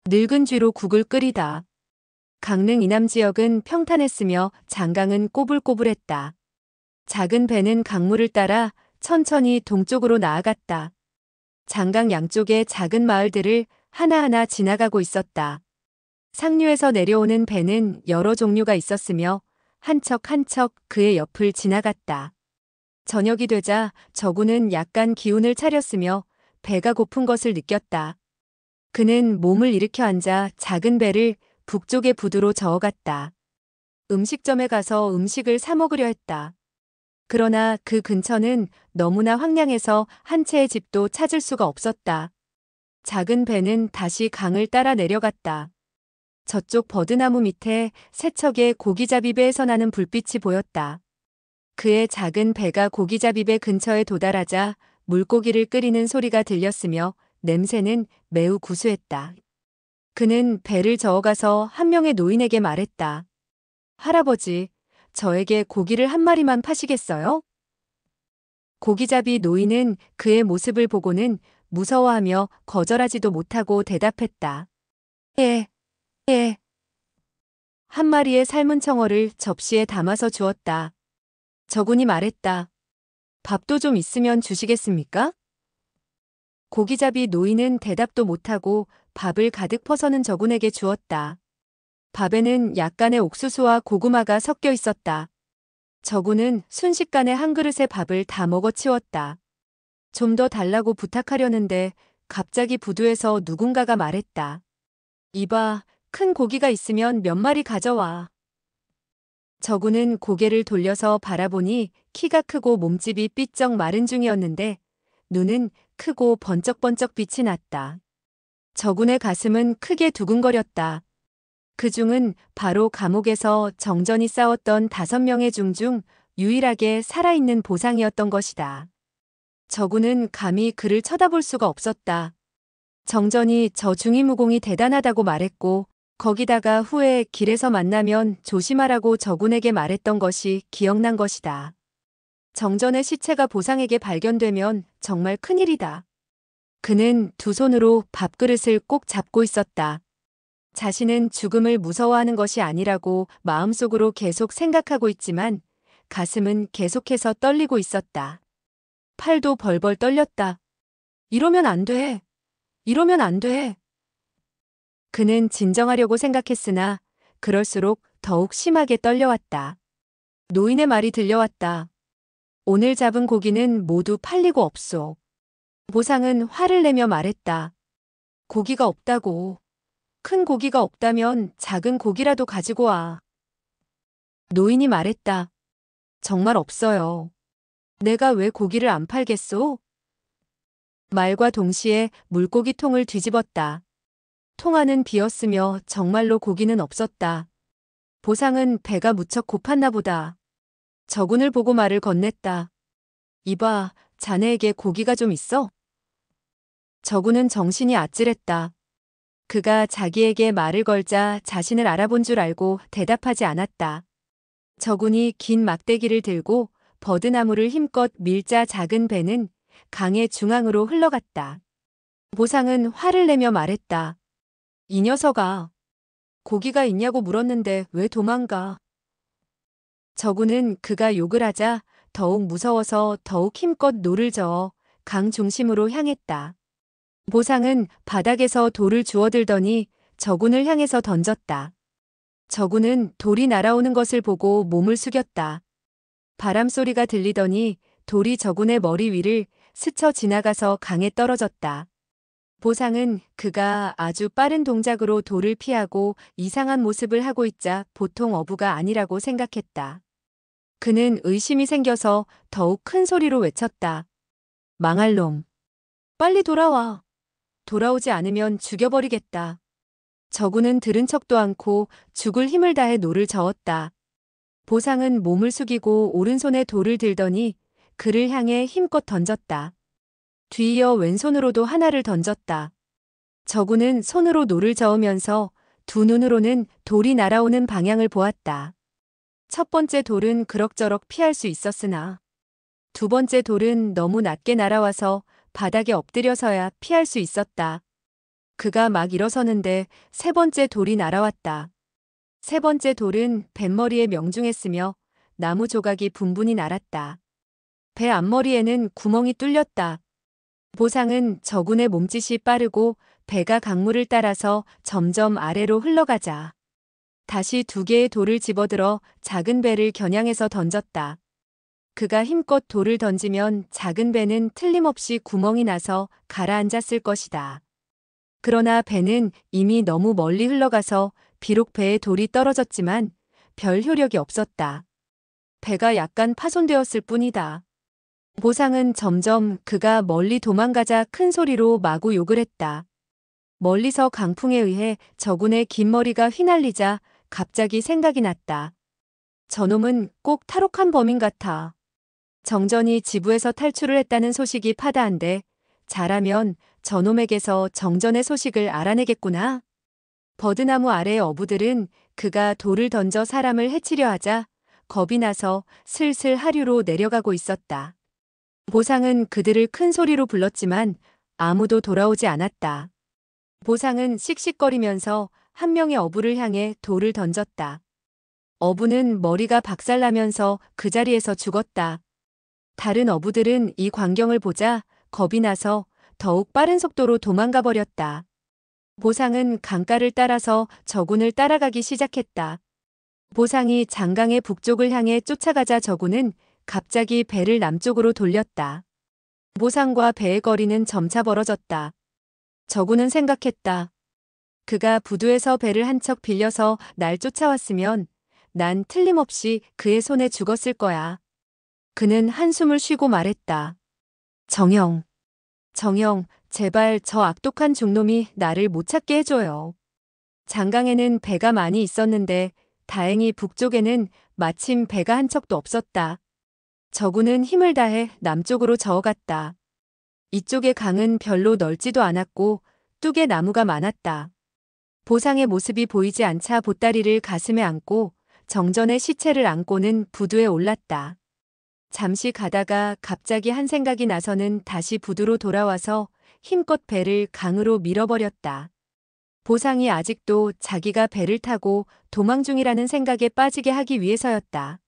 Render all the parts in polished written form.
늙은 쥐로 국을 끓이다. 강릉 이남 지역은 평탄했으며 장강은 꼬불꼬불했다. 작은 배는 강물을 따라 천천히 동쪽으로 나아갔다. 장강 양쪽의 작은 마을들을 하나하나 지나가고 있었다. 상류에서 내려오는 배는 여러 종류가 있었으며 한 척 한 척 그의 옆을 지나갔다. 저녁이 되자 저구는 약간 기운을 차렸으며 배가 고픈 것을 느꼈다. 그는 몸을 일으켜 앉아 작은 배를 북쪽의 부두로 저어갔다. 음식점에 가서 음식을 사 먹으려 했다. 그러나 그 근처는 너무나 황량해서 한 채의 집도 찾을 수가 없었다. 작은 배는 다시 강을 따라 내려갔다. 저쪽 버드나무 밑에 세척의 고기잡이 배에서 나는 불빛이 보였다. 그의 작은 배가 고기잡이 배 근처에 도달하자 물고기를 끓이는 소리가 들렸으며 냄새는 매우 구수했다. 그는 배를 저어가서 한 명의 노인에게 말했다. 할아버지, 저에게 고기를 한 마리만 파시겠어요? 고기잡이 노인은 그의 모습을 보고는 무서워하며 거절하지도 못하고 대답했다. 예, 예. 한 마리의 삶은 청어를 접시에 담아서 주었다. 저군이 말했다. 밥도 좀 있으면 주시겠습니까? 고기잡이 노인은 대답도 못하고 밥을 가득 퍼서는 저군에게 주었다. 밥에는 약간의 옥수수와 고구마가 섞여 있었다. 저군은 순식간에 한 그릇의 밥을 다 먹어치웠다. 좀 더 달라고 부탁하려는데 갑자기 부두에서 누군가가 말했다. 이봐, 큰 고기가 있으면 몇 마리 가져와. 저군은 고개를 돌려서 바라보니 키가 크고 몸집이 삐쩍 마른 중이었는데 눈은 크고 번쩍번쩍 빛이 났다. 저군의 가슴은 크게 두근거렸다. 그 중은 바로 감옥에서 정전이 싸웠던 5명의 중 유일하게 살아있는 보상이었던 것이다. 저군은 감히 그를 쳐다볼 수가 없었다. 정전이 저 중이무공이 대단하다고 말했고 거기다가 후에 길에서 만나면 조심하라고 저군에게 말했던 것이 기억난 것이다. 정전의 시체가 보상에게 발견되면 정말 큰일이다. 그는 두 손으로 밥그릇을 꼭 잡고 있었다. 자신은 죽음을 무서워하는 것이 아니라고 마음속으로 계속 생각하고 있지만 가슴은 계속해서 떨리고 있었다. 팔도 벌벌 떨렸다. 이러면 안 돼. 이러면 안 돼. 그는 진정하려고 생각했으나 그럴수록 더욱 심하게 떨려왔다. 노인의 말이 들려왔다. 오늘 잡은 고기는 모두 팔리고 없소. 보상은 화를 내며 말했다. 고기가 없다고. 큰 고기가 없다면 작은 고기라도 가지고 와. 노인이 말했다. 정말 없어요. 내가 왜 고기를 안 팔겠소? 말과 동시에 물고기 통을 뒤집었다. 통 안은 비었으며 정말로 고기는 없었다. 보상은 배가 무척 고팠나 보다. 저군을 보고 말을 건넸다. 이봐, 자네에게 고기가 좀 있어? 저군은 정신이 아찔했다. 그가 자기에게 말을 걸자 자신을 알아본 줄 알고 대답하지 않았다. 저군이 긴 막대기를 들고 버드나무를 힘껏 밀자 작은 배는 강의 중앙으로 흘러갔다. 보상은 화를 내며 말했다. 이 녀석아, 고기가 있냐고 물었는데 왜 도망가? 저군은 그가 욕을 하자 더욱 무서워서 더욱 힘껏 노를 저어 강 중심으로 향했다. 보상은 바닥에서 돌을 주워들더니 저군을 향해서 던졌다. 저군은 돌이 날아오는 것을 보고 몸을 숙였다. 바람 소리가 들리더니 돌이 저군의 머리 위를 스쳐 지나가서 강에 떨어졌다. 보상은 그가 아주 빠른 동작으로 돌을 피하고 이상한 모습을 하고 있자 보통 어부가 아니라고 생각했다. 그는 의심이 생겨서 더욱 큰 소리로 외쳤다. 망할 놈. 빨리 돌아와. 돌아오지 않으면 죽여버리겠다. 저군은 들은 척도 않고 죽을 힘을 다해 노를 저었다. 보상은 몸을 숙이고 오른손에 돌을 들더니 그를 향해 힘껏 던졌다. 뒤이어 왼손으로도 하나를 던졌다. 저군은 손으로 노를 저으면서 두 눈으로는 돌이 날아오는 방향을 보았다. 첫 번째 돌은 그럭저럭 피할 수 있었으나 두 번째 돌은 너무 낮게 날아와서 바닥에 엎드려서야 피할 수 있었다. 그가 막 일어서는데 세 번째 돌이 날아왔다. 세 번째 돌은 뱃머리에 명중했으며 나무 조각이 분분히 날았다. 배 앞머리에는 구멍이 뚫렸다. 보상은 저군의 몸짓이 빠르고 배가 강물을 따라서 점점 아래로 흘러가자 다시 두 개의 돌을 집어들어 작은 배를 겨냥해서 던졌다. 그가 힘껏 돌을 던지면 작은 배는 틀림없이 구멍이 나서 가라앉았을 것이다. 그러나 배는 이미 너무 멀리 흘러가서 비록 배에 돌이 떨어졌지만 별 효력이 없었다. 배가 약간 파손되었을 뿐이다. 보상은 점점 그가 멀리 도망가자 큰 소리로 마구 욕을 했다. 멀리서 강풍에 의해 저군의 긴 머리가 휘날리자 갑자기 생각이 났다. 저놈은 꼭 탈옥한 범인 같아. 정전이 지부에서 탈출을 했다는 소식이 파다한데 잘하면 저놈에게서 정전의 소식을 알아내겠구나. 버드나무 아래의 어부들은 그가 돌을 던져 사람을 해치려 하자 겁이 나서 슬슬 하류로 내려가고 있었다. 보상은 그들을 큰 소리로 불렀지만 아무도 돌아오지 않았다. 보상은 씩씩거리면서 한 명의 어부를 향해 돌을 던졌다. 어부는 머리가 박살나면서 그 자리에서 죽었다. 다른 어부들은 이 광경을 보자 겁이 나서 더욱 빠른 속도로 도망가 버렸다. 보상은 강가를 따라서 저군을 따라가기 시작했다. 보상이 장강의 북쪽을 향해 쫓아가자 저군은 갑자기 배를 남쪽으로 돌렸다. 보상과 배의 거리는 점차 벌어졌다. 저군은 생각했다. 그가 부두에서 배를 한 척 빌려서 날 쫓아왔으면 난 틀림없이 그의 손에 죽었을 거야. 그는 한숨을 쉬고 말했다. 정형, 제발 저 악독한 중놈이 나를 못 찾게 해줘요. 장강에는 배가 많이 있었는데 다행히 북쪽에는 마침 배가 한 척도 없었다. 저군은 힘을 다해 남쪽으로 저어갔다. 이쪽의 강은 별로 넓지도 않았고 뚝에 나무가 많았다. 보상의 모습이 보이지 않자 보따리를 가슴에 안고 정전의 시체를 안고는 부두에 올랐다. 잠시 가다가 갑자기 한 생각이 나서는 다시 부두로 돌아와서 힘껏 배를 강으로 밀어버렸다. 보상이 아직도 자기가 배를 타고 도망 중이라는 생각에 빠지게 하기 위해서였다.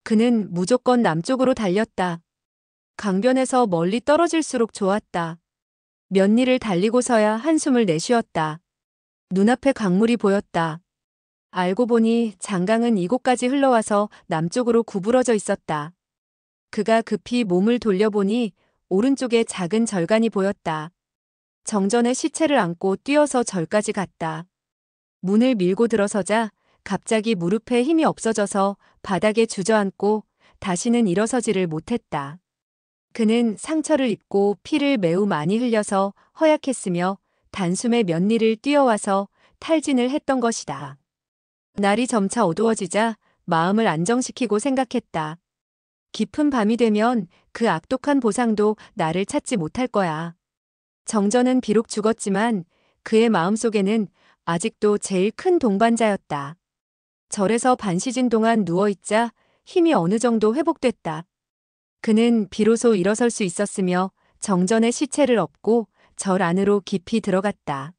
그는 무조건 남쪽으로 달렸다. 강변에서 멀리 떨어질수록 좋았다. 몇 리를 달리고서야 한숨을 내쉬었다. 눈앞에 강물이 보였다. 알고 보니 장강은 이곳까지 흘러와서 남쪽으로 구부러져 있었다. 그가 급히 몸을 돌려보니 오른쪽에 작은 절간이 보였다. 정전의 시체를 안고 뛰어서 절까지 갔다. 문을 밀고 들어서자 갑자기 무릎에 힘이 없어져서 바닥에 주저앉고 다시는 일어서지를 못했다. 그는 상처를 입고 피를 매우 많이 흘려서 허약했으며 단숨에 몇 리를 뛰어와서 탈진을 했던 것이다. 날이 점차 어두워지자 마음을 안정시키고 생각했다. 깊은 밤이 되면 그 악독한 보상도 나를 찾지 못할 거야. 정전은 비록 죽었지만 그의 마음속에는 아직도 제일 큰 동반자였다. 절에서 반시즌 동안 누워있자 힘이 어느 정도 회복됐다. 그는 비로소 일어설 수 있었으며 정전의 시체를 업고 절 안으로 깊이 들어갔다.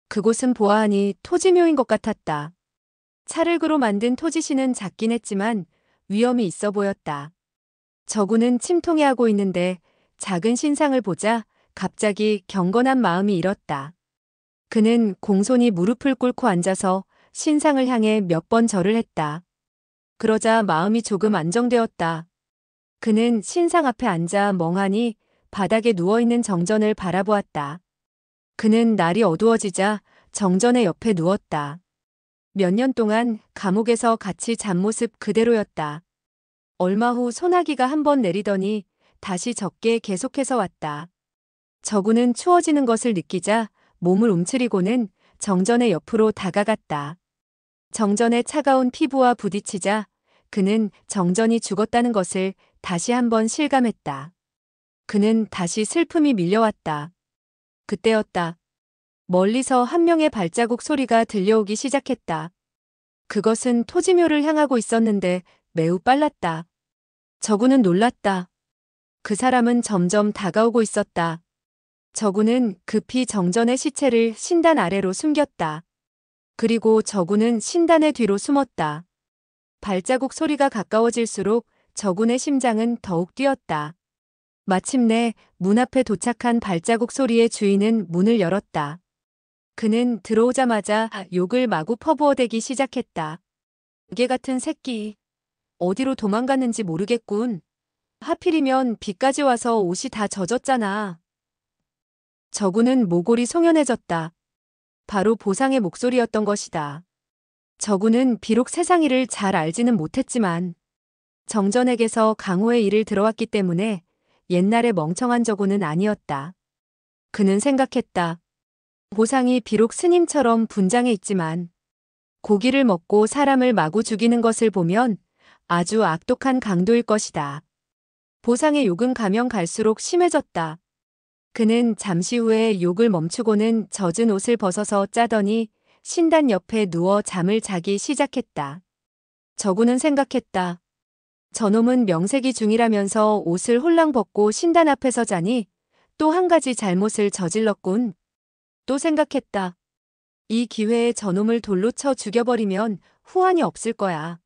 그곳은 보아하니 토지묘인 것 같았다. 찰흙으로 만든 토지신은 작긴 했지만 위험이 있어 보였다. 저군은 침통해하고 있는데 작은 신상을 보자 갑자기 경건한 마음이 일었다. 그는 공손히 무릎을 꿇고 앉아서 신상을 향해 몇 번 절을 했다. 그러자 마음이 조금 안정되었다. 그는 신상 앞에 앉아 멍하니 바닥에 누워있는 정전을 바라보았다. 그는 날이 어두워지자 정전의 옆에 누웠다. 몇 년 동안 감옥에서 같이 잔 모습 그대로였다. 얼마 후 소나기가 한 번 내리더니 다시 젖게 계속해서 왔다. 저군은 추워지는 것을 느끼자 몸을 움츠리고는 정전의 옆으로 다가갔다. 정전의 차가운 피부와 부딪히자 그는 정전이 죽었다는 것을 다시 한번 실감했다. 그는 다시 슬픔이 밀려왔다. 그때였다. 멀리서 한 명의 발자국 소리가 들려오기 시작했다. 그것은 토지묘를 향하고 있었는데 매우 빨랐다. 저군은 놀랐다. 그 사람은 점점 다가오고 있었다. 저구는 급히 정전의 시체를 신단 아래로 숨겼다. 그리고 저구는 신단의 뒤로 숨었다. 발자국 소리가 가까워질수록 저군의 심장은 더욱 뛰었다. 마침내 문 앞에 도착한 발자국 소리의 주인은 문을 열었다. 그는 들어오자마자 욕을 마구 퍼부어대기 시작했다. 개 같은 새끼. 어디로 도망갔는지 모르겠군. 하필이면 비까지 와서 옷이 다 젖었잖아. 저구는 모골이 송연해졌다. 바로 보상의 목소리였던 것이다. 저구는 비록 세상 일을 잘 알지는 못했지만 정전에게서 강호의 일을 들어왔기 때문에 옛날의 멍청한 저구는 아니었다. 그는 생각했다. 보상이 비록 스님처럼 분장해 있지만 고기를 먹고 사람을 마구 죽이는 것을 보면 아주 악독한 강도일 것이다. 보상의 욕은 가면 갈수록 심해졌다. 그는 잠시 후에 욕을 멈추고는 젖은 옷을 벗어서 짜더니 신단 옆에 누워 잠을 자기 시작했다. 저구는 생각했다. 저놈은 명색이 중이라면서 옷을 홀랑 벗고 신단 앞에서 자니 또 한 가지 잘못을 저질렀군. 또 생각했다. 이 기회에 저놈을 돌로 쳐 죽여버리면 후환이 없을 거야.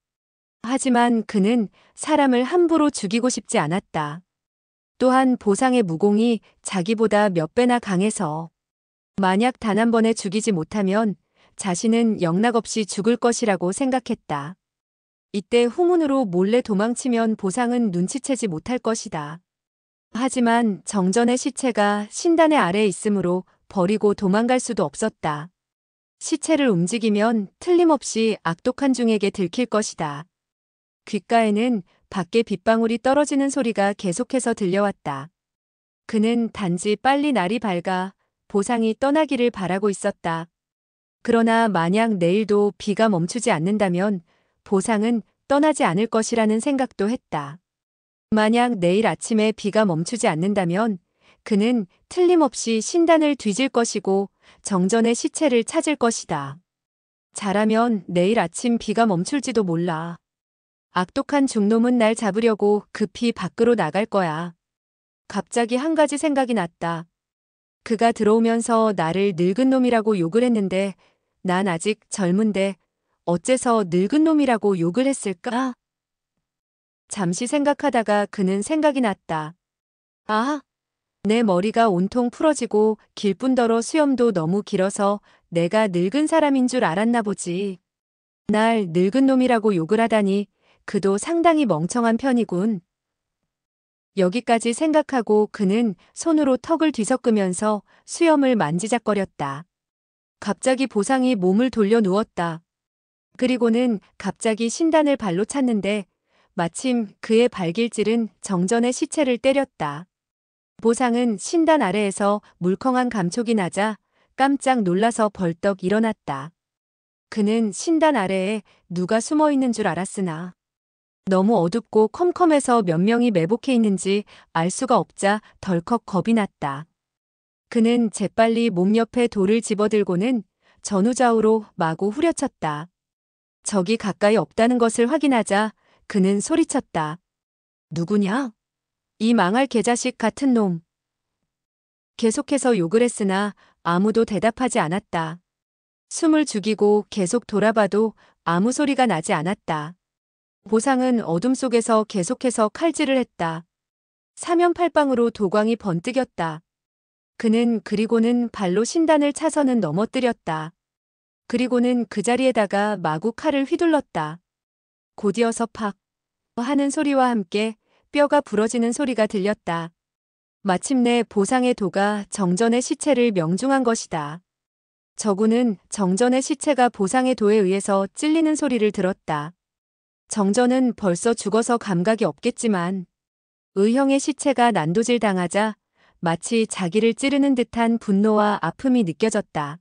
하지만 그는 사람을 함부로 죽이고 싶지 않았다. 또한 보상의 무공이 자기보다 몇 배나 강해서 만약 단 한 번에 죽이지 못하면 자신은 영락없이 죽을 것이라고 생각했다. 이때 후문으로 몰래 도망치면 보상은 눈치채지 못할 것이다. 하지만 정전의 시체가 신단의 아래에 있으므로 버리고 도망갈 수도 없었다. 시체를 움직이면 틀림없이 악독한 중에게 들킬 것이다. 귓가에는 밖에 빗방울이 떨어지는 소리가 계속해서 들려왔다. 그는 단지 빨리 날이 밝아 보상이 떠나기를 바라고 있었다. 그러나 만약 내일도 비가 멈추지 않는다면 보상은 떠나지 않을 것이라는 생각도 했다. 만약 내일 아침에 비가 멈추지 않는다면 그는 틀림없이 신단을 뒤질 것이고 정전의 시체를 찾을 것이다. 잘하면 내일 아침 비가 멈출지도 몰라. 악독한 중놈은 날 잡으려고 급히 밖으로 나갈 거야. 갑자기 한 가지 생각이 났다. 그가 들어오면서 나를 늙은 놈이라고 욕을 했는데 난 아직 젊은데 어째서 늙은 놈이라고 욕을 했을까? 잠시 생각하다가 그는 생각이 났다. 아, 내 머리가 온통 풀어지고 길 뿐더러 수염도 너무 길어서 내가 늙은 사람인 줄 알았나 보지. 날 늙은 놈이라고 욕을 하다니 그도 상당히 멍청한 편이군. 여기까지 생각하고 그는 손으로 턱을 뒤섞으면서 수염을 만지작거렸다. 갑자기 보상이 몸을 돌려 누웠다. 그리고는 갑자기 신단을 발로 찼는데 마침 그의 발길질은 정전의 시체를 때렸다. 보상은 신단 아래에서 물컹한 감촉이 나자 깜짝 놀라서 벌떡 일어났다. 그는 신단 아래에 누가 숨어 있는 줄 알았으나 너무 어둡고 컴컴해서 몇 명이 매복해 있는지 알 수가 없자 덜컥 겁이 났다. 그는 재빨리 몸 옆에 돌을 집어들고는 전후좌우로 마구 후려쳤다. 적이 가까이 없다는 것을 확인하자 그는 소리쳤다. 누구냐? 이 망할 개자식 같은 놈. 계속해서 욕을 했으나 아무도 대답하지 않았다. 숨을 죽이고 계속 돌아봐도 아무 소리가 나지 않았다. 보상은 어둠 속에서 계속해서 칼질을 했다. 사면팔방으로 도광이 번뜩였다. 그는 그리고는 발로 신단을 차서는 넘어뜨렸다. 그리고는 그 자리에다가 마구 칼을 휘둘렀다. 곧이어서 팍 하는 소리와 함께 뼈가 부러지는 소리가 들렸다. 마침내 보상의 도가 정전의 시체를 명중한 것이다. 저구는 정전의 시체가 보상의 도에 의해서 찔리는 소리를 들었다. 정전은 벌써 죽어서 감각이 없겠지만 의형의 시체가 난도질 당하자 마치 자기를 찌르는 듯한 분노와 아픔이 느껴졌다.